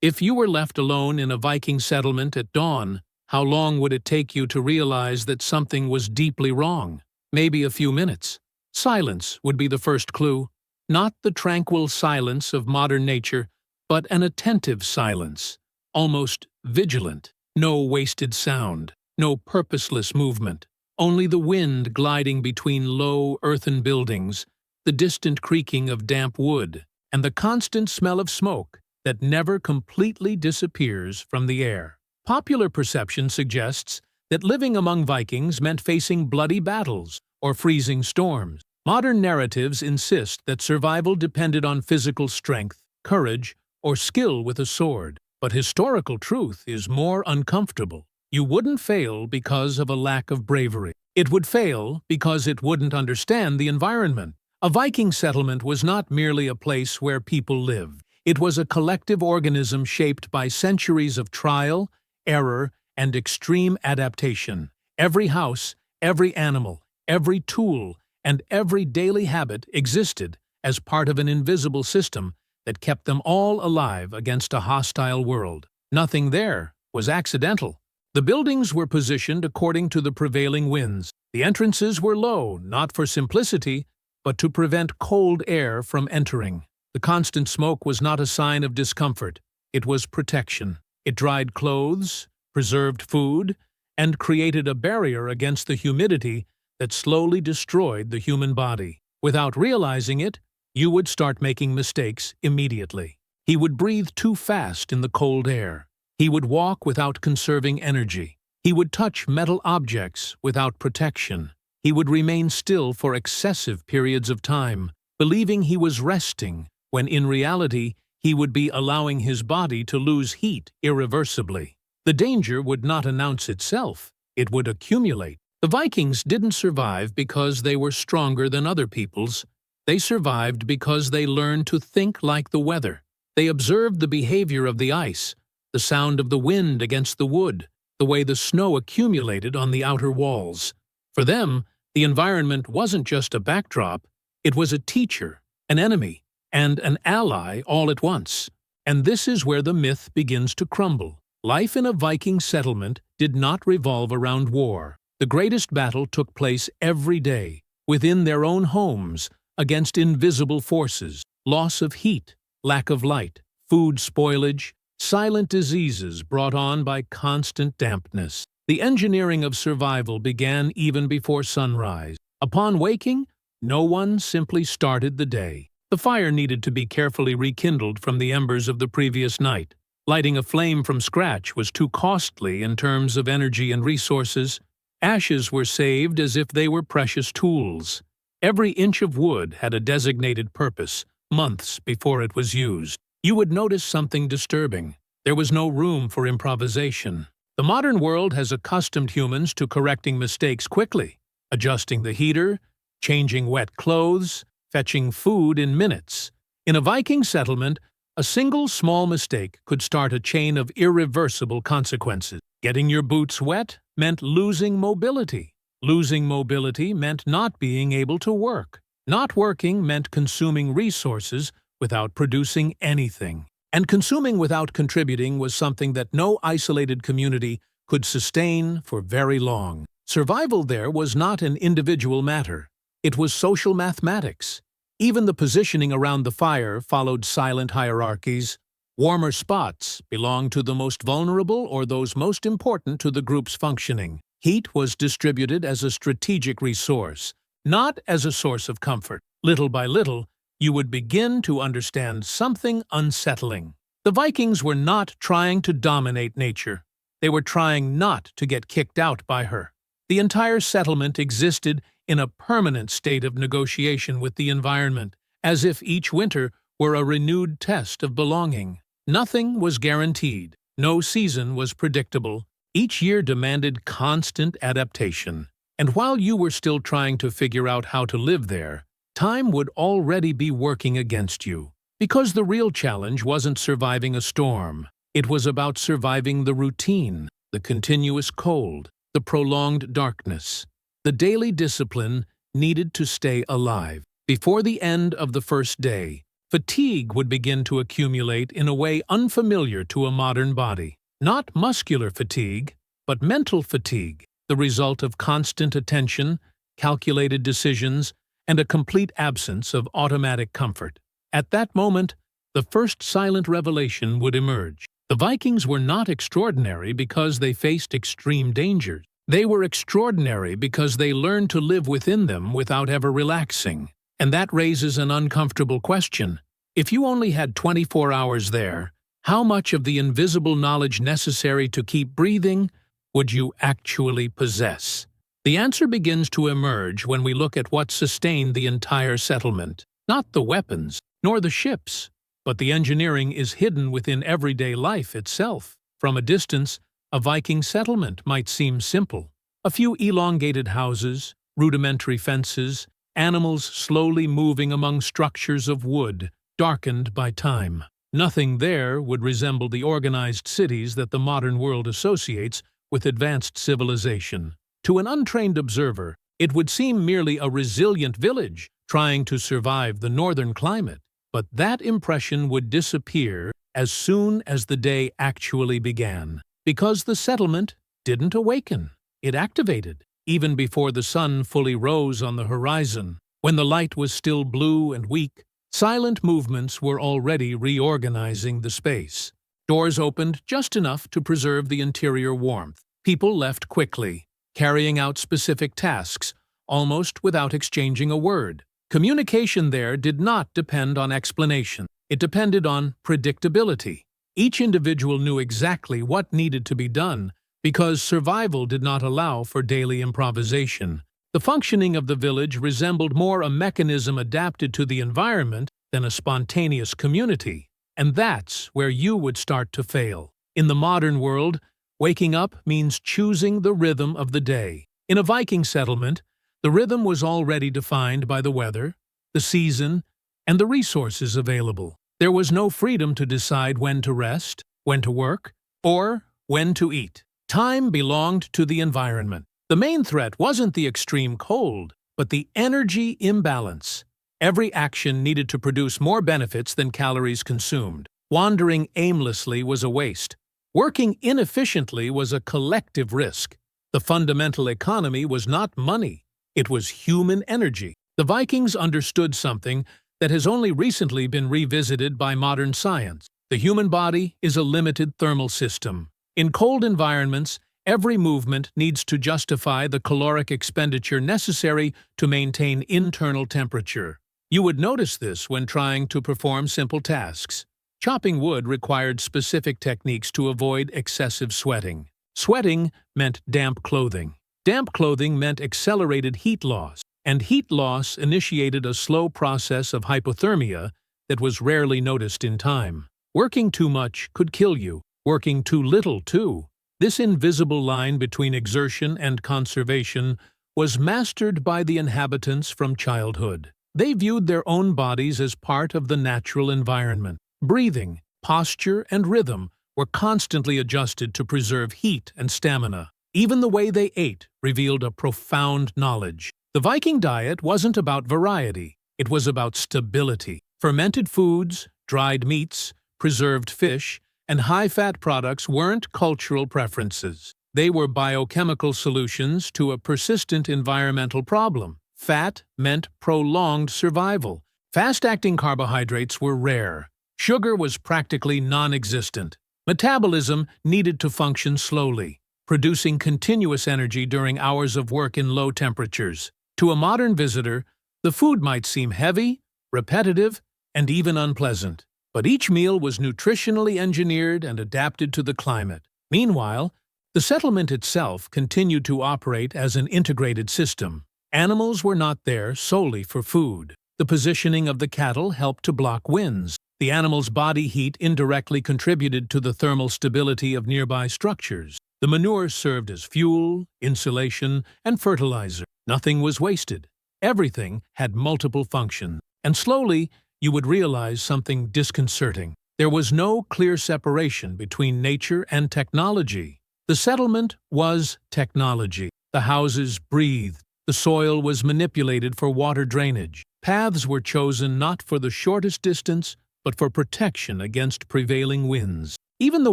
If you were left alone in a Viking settlement at dawn, how long would it take you to realize that something was deeply wrong? Maybe a few minutes. Silence would be the first clue. Not the tranquil silence of modern nature, but an attentive silence, almost vigilant. No wasted sound, no purposeless movement. Only the wind gliding between low earthen buildings, the distant creaking of damp wood, and the constant smell of smoke that never completely disappears from the air. Popular perception suggests that living among Vikings meant facing bloody battles or freezing storms. Modern narratives insist that survival depended on physical strength, courage, or skill with a sword. But historical truth is more uncomfortable. You wouldn't fail because of a lack of bravery. It would fail because it wouldn't understand the environment. A Viking settlement was not merely a place where people lived. It was a collective organism shaped by centuries of trial, error, and extreme adaptation. Every house, every animal, every tool, and every daily habit existed as part of an invisible system that kept them all alive against a hostile world. Nothing there was accidental. The buildings were positioned according to the prevailing winds. The entrances were low, not for simplicity, but to prevent cold air from entering. The constant smoke was not a sign of discomfort. It was protection. It dried clothes, preserved food, and created a barrier against the humidity that slowly destroyed the human body. Without realizing it, you would start making mistakes immediately. He would breathe too fast in the cold air. He would walk without conserving energy. He would touch metal objects without protection. He would remain still for excessive periods of time, believing he was resting, when in reality he would be allowing his body to lose heat irreversibly. The danger would not announce itself. It would accumulate. The Vikings didn't survive because they were stronger than other peoples. They survived because they learned to think like the weather. They observed the behavior of the ice, the sound of the wind against the wood, the way the snow accumulated on the outer walls. For them, the environment wasn't just a backdrop, it was a teacher, an enemy, and an ally all at once. And this is where the myth begins to crumble. Life in a Viking settlement did not revolve around war. The greatest battle took place every day, within their own homes, against invisible forces, loss of heat, lack of light, food spoilage, silent diseases brought on by constant dampness. The engineering of survival began even before sunrise. Upon waking, no one simply started the day. The fire needed to be carefully rekindled from the embers of the previous night. Lighting a flame from scratch was too costly in terms of energy and resources. Ashes were saved as if they were precious tools. Every inch of wood had a designated purpose, months before it was used. You would notice something disturbing. There was no room for improvisation. The modern world has accustomed humans to correcting mistakes quickly, adjusting the heater, changing wet clothes, fetching food in minutes. In a Viking settlement, a single small mistake could start a chain of irreversible consequences. Getting your boots wet meant losing mobility. Losing mobility meant not being able to work. Not working meant consuming resources without producing anything. And consuming without contributing was something that no isolated community could sustain for very long. Survival there was not an individual matter. It was social mathematics. Even the positioning around the fire followed silent hierarchies. Warmer spots belonged to the most vulnerable or those most important to the group's functioning. Heat was distributed as a strategic resource, not as a source of comfort. Little by little, you would begin to understand something unsettling. The Vikings were not trying to dominate nature. They were trying not to get kicked out by her. The entire settlement existed in a permanent state of negotiation with the environment, as if each winter were a renewed test of belonging. Nothing was guaranteed. No season was predictable. Each year demanded constant adaptation. And while you were still trying to figure out how to live there, time would already be working against you. Because the real challenge wasn't surviving a storm. It was about surviving the routine, the continuous cold, the prolonged darkness. The daily discipline needed to stay alive. Before the end of the first day, Fatigue would begin to accumulate in a way unfamiliar to a modern body. Not muscular fatigue, but mental fatigue, the result of constant attention, calculated decisions, and a complete absence of automatic comfort. At that moment, the first silent revelation would emerge. The Vikings were not extraordinary because they faced extreme dangers. They were extraordinary because they learned to live within them without ever relaxing. And that raises an uncomfortable question. If you only had 24 hours there, how much of the invisible knowledge necessary to keep breathing would you actually possess? The answer begins to emerge when we look at what sustained the entire settlement. Not the weapons, nor the ships, but the engineering is hidden within everyday life itself. From a distance, a Viking settlement might seem simple. A few elongated houses, rudimentary fences, animals slowly moving among structures of wood, darkened by time. Nothing there would resemble the organized cities that the modern world associates with advanced civilization. To an untrained observer, it would seem merely a resilient village trying to survive the northern climate. But that impression would disappear as soon as the day actually began. Because the settlement didn't awaken, it activated. Even before the sun fully rose on the horizon, when the light was still blue and weak, silent movements were already reorganizing the space. Doors opened just enough to preserve the interior warmth. People left quickly, carrying out specific tasks, almost without exchanging a word. Communication there did not depend on explanation. It depended on predictability. Each individual knew exactly what needed to be done because survival did not allow for daily improvisation. The functioning of the village resembled more a mechanism adapted to the environment than a spontaneous community. And that's where you would start to fail. In the modern world, waking up means choosing the rhythm of the day. In a Viking settlement, the rhythm was already defined by the weather, the season, and the resources available. There was no freedom to decide when to rest, when to work, or when to eat. Time belonged to the environment. The main threat wasn't the extreme cold, but the energy imbalance. Every action needed to produce more benefits than calories consumed. Wandering aimlessly was a waste. Working inefficiently was a collective risk. The fundamental economy was not money. It was human energy. The Vikings understood something that has only recently been revisited by modern science. The human body is a limited thermal system. In cold environments, every movement needs to justify the caloric expenditure necessary to maintain internal temperature. You would notice this when trying to perform simple tasks. Chopping wood required specific techniques to avoid excessive sweating. Sweating meant damp clothing. Damp clothing meant accelerated heat loss, and heat loss initiated a slow process of hypothermia that was rarely noticed in time. Working too much could kill you. Working too little, too. This invisible line between exertion and conservation was mastered by the inhabitants from childhood. They viewed their own bodies as part of the natural environment. Breathing, posture, and rhythm were constantly adjusted to preserve heat and stamina. Even the way they ate revealed a profound knowledge. The Viking diet wasn't about variety. It was about stability. Fermented foods, dried meats, preserved fish, and high-fat products weren't cultural preferences. They were biochemical solutions to a persistent environmental problem. Fat meant prolonged survival. Fast-acting carbohydrates were rare. Sugar was practically non-existent. Metabolism needed to function slowly, producing continuous energy during hours of work in low temperatures. To a modern visitor, the food might seem heavy, repetitive, and even unpleasant. But each meal was nutritionally engineered and adapted to the climate. Meanwhile, the settlement itself continued to operate as an integrated system. Animals were not there solely for food. The positioning of the cattle helped to block winds. The animal's body heat indirectly contributed to the thermal stability of nearby structures. The manure served as fuel, insulation, and fertilizer. Nothing was wasted. Everything had multiple functions. And slowly, you would realize something disconcerting. There was no clear separation between nature and technology. The settlement was technology. The houses breathed. The soil was manipulated for water drainage. Paths were chosen not for the shortest distance, but for protection against prevailing winds. Even the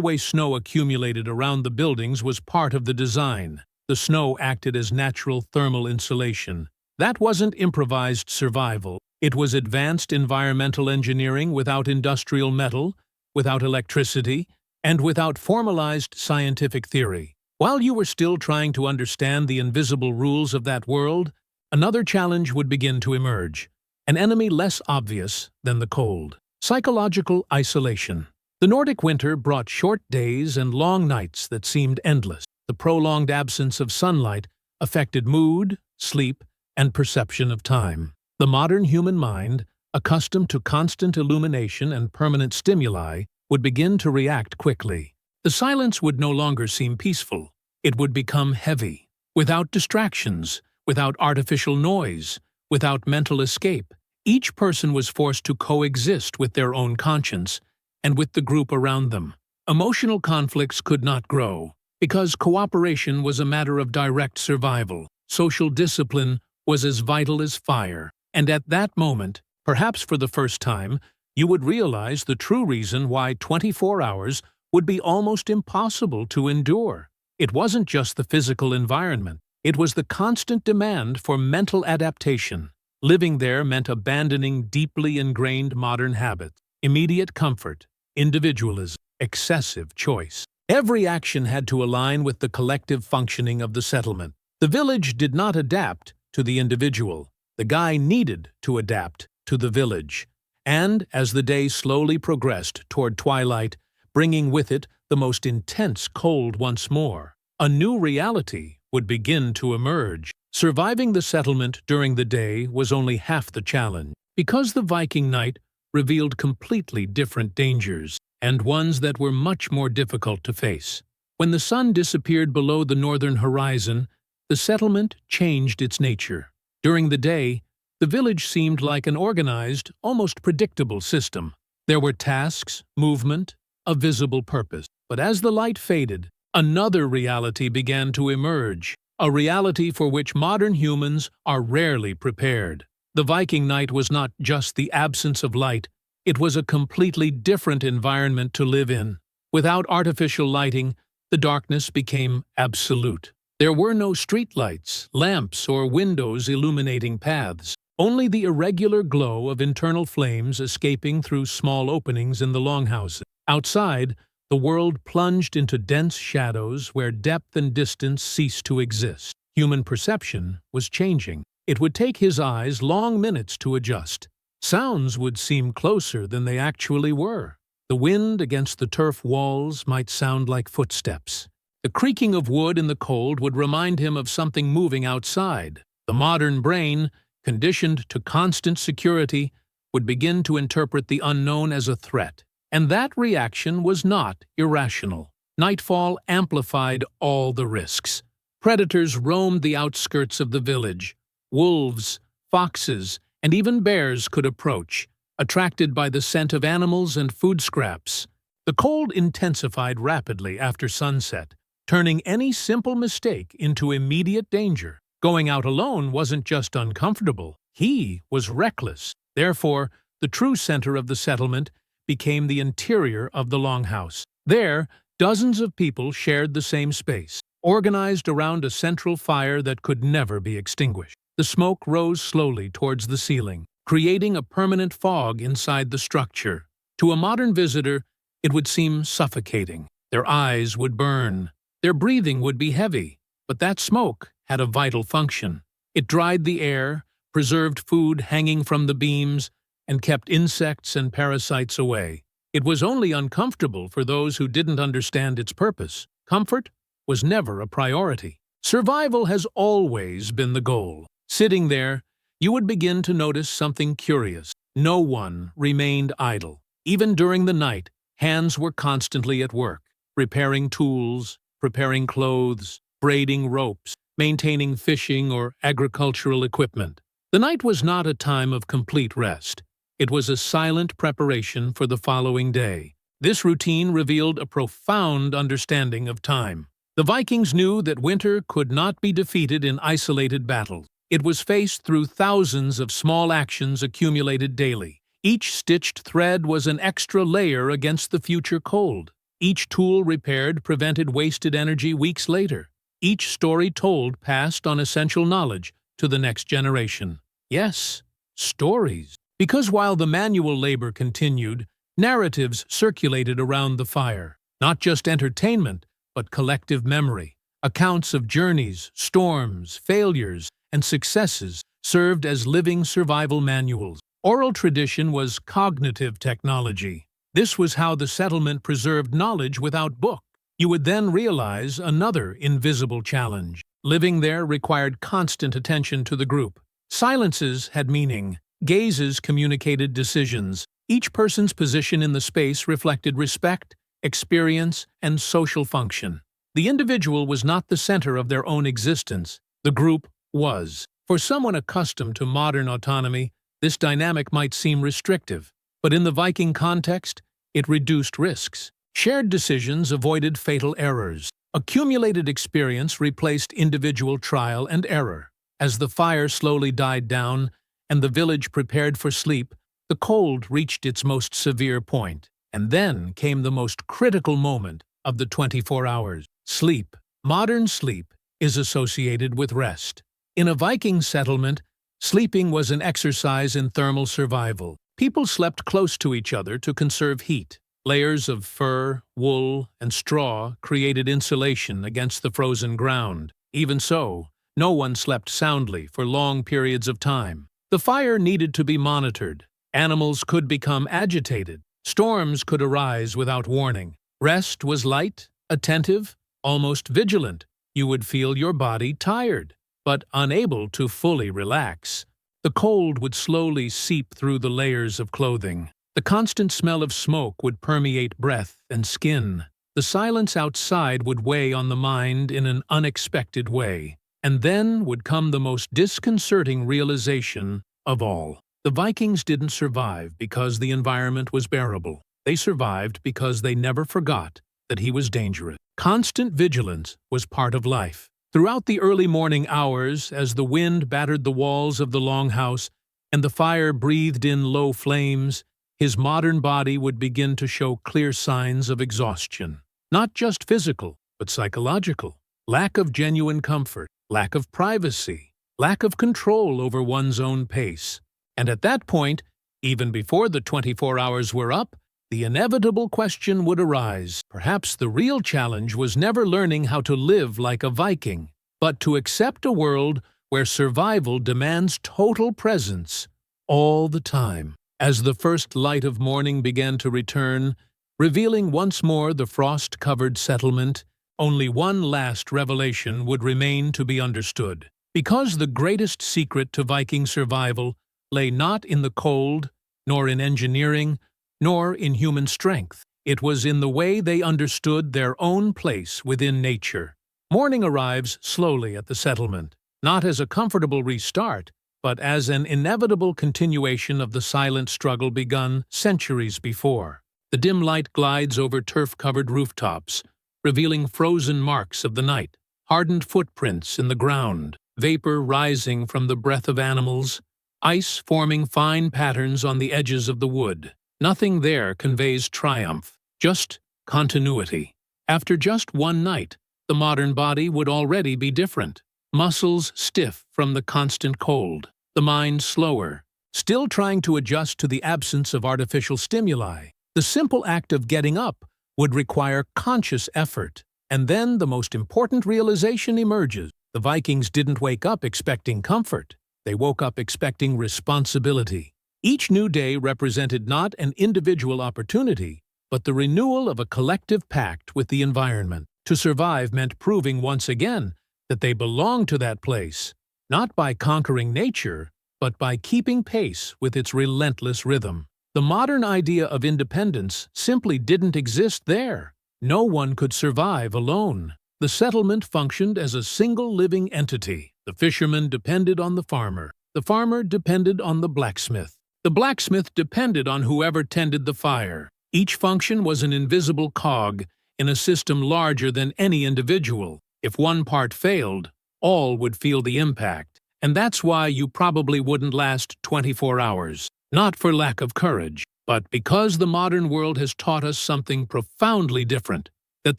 way snow accumulated around the buildings was part of the design. The snow acted as natural thermal insulation. That wasn't improvised survival. It was advanced environmental engineering without industrial metal, without electricity, and without formalized scientific theory. While you were still trying to understand the invisible rules of that world, another challenge would begin to emerge, an enemy less obvious than the cold. Psychological isolation. The Nordic winter brought short days and long nights that seemed endless. The prolonged absence of sunlight affected mood, sleep, and perception of time. The modern human mind, accustomed to constant illumination and permanent stimuli, would begin to react quickly. The silence would no longer seem peaceful. It would become heavy. Without distractions, without artificial noise, without mental escape, each person was forced to coexist with their own conscience and with the group around them. Emotional conflicts could not grow, because cooperation was a matter of direct survival. Social discipline was as vital as fire. And at that moment, perhaps for the first time, you would realize the true reason why 24 hours would be almost impossible to endure. It wasn't just the physical environment. It was the constant demand for mental adaptation. Living there meant abandoning deeply ingrained modern habits. Immediate comfort, individualism, excessive choice. Every action had to align with the collective functioning of the settlement. The village did not adapt to the individual. The guy needed to adapt to the village. And as the day slowly progressed toward twilight, bringing with it the most intense cold once more, a new reality would begin to emerge. Surviving the settlement during the day was only half the challenge, because the Viking night revealed completely different dangers, and ones that were much more difficult to face. When the sun disappeared below the northern horizon, the settlement changed its nature. During the day, the village seemed like an organized, almost predictable system. There were tasks, movement, a visible purpose. But as the light faded, another reality began to emerge, a reality for which modern humans are rarely prepared. The Viking night was not just the absence of light, it was a completely different environment to live in. Without artificial lighting, the darkness became absolute. There were no streetlights, lamps, or windows illuminating paths, only the irregular glow of internal flames escaping through small openings in the longhouses. Outside, the world plunged into dense shadows where depth and distance ceased to exist. Human perception was changing. It would take his eyes long minutes to adjust. Sounds would seem closer than they actually were. The wind against the turf walls might sound like footsteps. The creaking of wood in the cold would remind him of something moving outside. The modern brain, conditioned to constant security, would begin to interpret the unknown as a threat. And that reaction was not irrational. Nightfall amplified all the risks. Predators roamed the outskirts of the village. Wolves, foxes, and even bears could approach, attracted by the scent of animals and food scraps. The cold intensified rapidly after sunset, turning any simple mistake into immediate danger. Going out alone wasn't just uncomfortable, he was reckless. Therefore, the true center of the settlement became the interior of the longhouse. There, dozens of people shared the same space, organized around a central fire that could never be extinguished. The smoke rose slowly towards the ceiling, creating a permanent fog inside the structure. To a modern visitor, it would seem suffocating. Their eyes would burn. Their breathing would be heavy. But that smoke had a vital function. It dried the air, preserved food hanging from the beams, and kept insects and parasites away. It was only uncomfortable for those who didn't understand its purpose. Comfort was never a priority. Survival has always been the goal. Sitting there, you would begin to notice something curious. No one remained idle. Even during the night, hands were constantly at work, repairing tools, preparing clothes, braiding ropes, maintaining fishing or agricultural equipment. The night was not a time of complete rest. It was a silent preparation for the following day. This routine revealed a profound understanding of time. The Vikings knew that winter could not be defeated in isolated battles. It was faced through thousands of small actions accumulated daily. Each stitched thread was an extra layer against the future cold. Each tool repaired prevented wasted energy weeks later. Each story told passed on essential knowledge to the next generation. Yes, stories. Because while the manual labor continued, narratives circulated around the fire. Not just entertainment, but collective memory. Accounts of journeys, storms, failures, and successes served as living survival manuals. Oral tradition was cognitive technology. This was how the settlement preserved knowledge without book. You would then realize another invisible challenge. Living there required constant attention to the group. Silences had meaning. Gazes communicated decisions. Each person's position in the space reflected respect, experience, and social function. The individual was not the center of their own existence. The group was. For someone accustomed to modern autonomy, this dynamic might seem restrictive, but in the Viking context, it reduced risks. Shared decisions avoided fatal errors. Accumulated experience replaced individual trial and error. As the fire slowly died down and the village prepared for sleep, the cold reached its most severe point. And then came the most critical moment of the 24 hours. Sleep. Modern sleep is associated with rest. In a Viking settlement, sleeping was an exercise in thermal survival. People slept close to each other to conserve heat. Layers of fur, wool, and straw created insulation against the frozen ground. Even so, no one slept soundly for long periods of time. The fire needed to be monitored. Animals could become agitated. Storms could arise without warning. Rest was light, attentive, almost vigilant. You would feel your body tired, but unable to fully relax. The cold would slowly seep through the layers of clothing. The constant smell of smoke would permeate breath and skin. The silence outside would weigh on the mind in an unexpected way. And then would come the most disconcerting realization of all. The Vikings didn't survive because the environment was bearable. They survived because they never forgot that he was dangerous. Constant vigilance was part of life. Throughout the early morning hours, as the wind battered the walls of the longhouse and the fire breathed in low flames, his modern body would begin to show clear signs of exhaustion. Not just physical, but psychological. Lack of genuine comfort, lack of privacy, lack of control over one's own pace. And at that point, even before the 24 hours were up, the inevitable question would arise. Perhaps the real challenge was never learning how to live like a Viking, but to accept a world where survival demands total presence all the time. As the first light of morning began to return, revealing once more the frost-covered settlement, only one last revelation would remain to be understood. Because the greatest secret to Viking survival lay not in the cold, nor in engineering, nor in human strength. It was in the way they understood their own place within nature. Morning arrives slowly at the settlement, not as a comfortable restart, but as an inevitable continuation of the silent struggle begun centuries before. The dim light glides over turf-covered rooftops, revealing frozen marks of the night, hardened footprints in the ground, vapor rising from the breath of animals, ice forming fine patterns on the edges of the wood. Nothing there conveys triumph, just continuity. After just one night, the modern body would already be different. Muscles stiff from the constant cold, the mind slower, still trying to adjust to the absence of artificial stimuli. The simple act of getting up would require conscious effort. And then the most important realization emerges. The Vikings didn't wake up expecting comfort. They woke up expecting responsibility. Each new day represented not an individual opportunity, but the renewal of a collective pact with the environment. To survive meant proving once again that they belonged to that place, not by conquering nature, but by keeping pace with its relentless rhythm. The modern idea of independence simply didn't exist there. No one could survive alone. The settlement functioned as a single living entity. The fisherman depended on the farmer. The farmer depended on the blacksmith. The blacksmith depended on whoever tended the fire. Each function was an invisible cog in a system larger than any individual. If one part failed, all would feel the impact. And that's why you probably wouldn't last 24 hours. Not for lack of courage, but because the modern world has taught us something profoundly different, that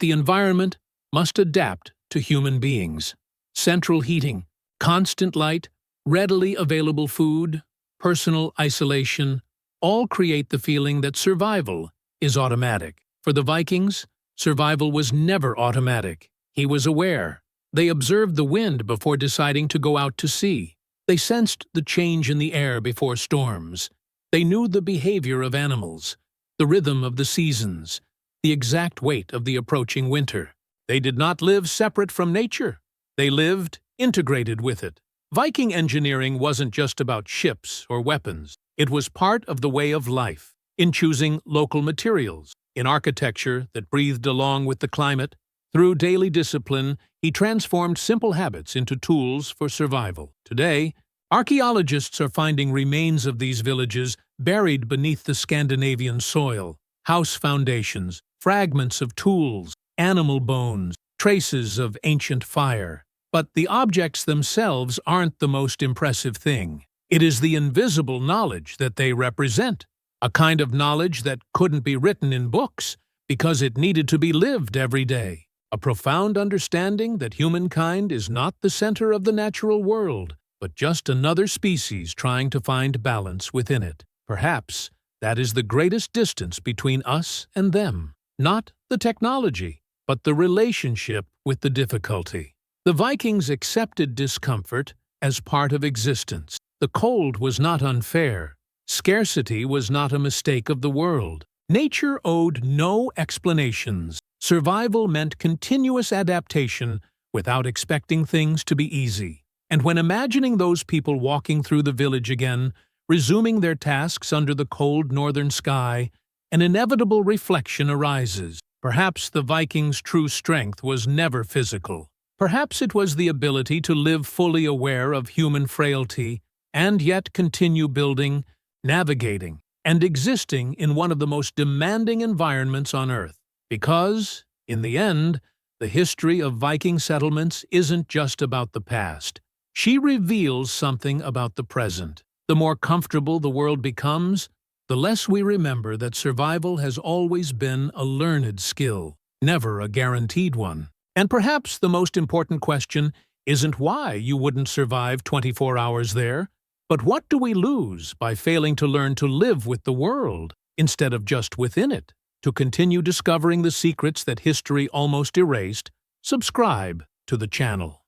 the environment must adapt to human beings. Central heating, constant light, readily available food, personal isolation, all create the feeling that survival is automatic. For the Vikings, survival was never automatic. He was aware. They observed the wind before deciding to go out to sea. They sensed the change in the air before storms. They knew the behavior of animals, the rhythm of the seasons, the exact weight of the approaching winter. They did not live separate from nature. They lived integrated with it. Viking engineering wasn't just about ships or weapons. It was part of the way of life, in choosing local materials, in architecture that breathed along with the climate. Through daily discipline, he transformed simple habits into tools for survival. Today, archaeologists are finding remains of these villages buried beneath the Scandinavian soil, house foundations, fragments of tools, animal bones, traces of ancient fire. But the objects themselves aren't the most impressive thing. It is the invisible knowledge that they represent, a kind of knowledge that couldn't be written in books because it needed to be lived every day. A profound understanding that humankind is not the center of the natural world, but just another species trying to find balance within it. Perhaps that is the greatest distance between us and them. Not the technology, but the relationship with the difficulty. The Vikings accepted discomfort as part of existence. The cold was not unfair. Scarcity was not a mistake of the world. Nature owed no explanations. Survival meant continuous adaptation without expecting things to be easy. And when imagining those people walking through the village again, resuming their tasks under the cold northern sky, an inevitable reflection arises. Perhaps the Vikings' true strength was never physical. Perhaps it was the ability to live fully aware of human frailty and yet continue building, navigating, and existing in one of the most demanding environments on Earth. Because, in the end, the history of Viking settlements isn't just about the past. She reveals something about the present. The more comfortable the world becomes, the less we remember that survival has always been a learned skill, never a guaranteed one. And perhaps the most important question isn't why you wouldn't survive 24 hours there, but what do we lose by failing to learn to live with the world instead of just within it? To continue discovering the secrets that history almost erased, subscribe to the channel.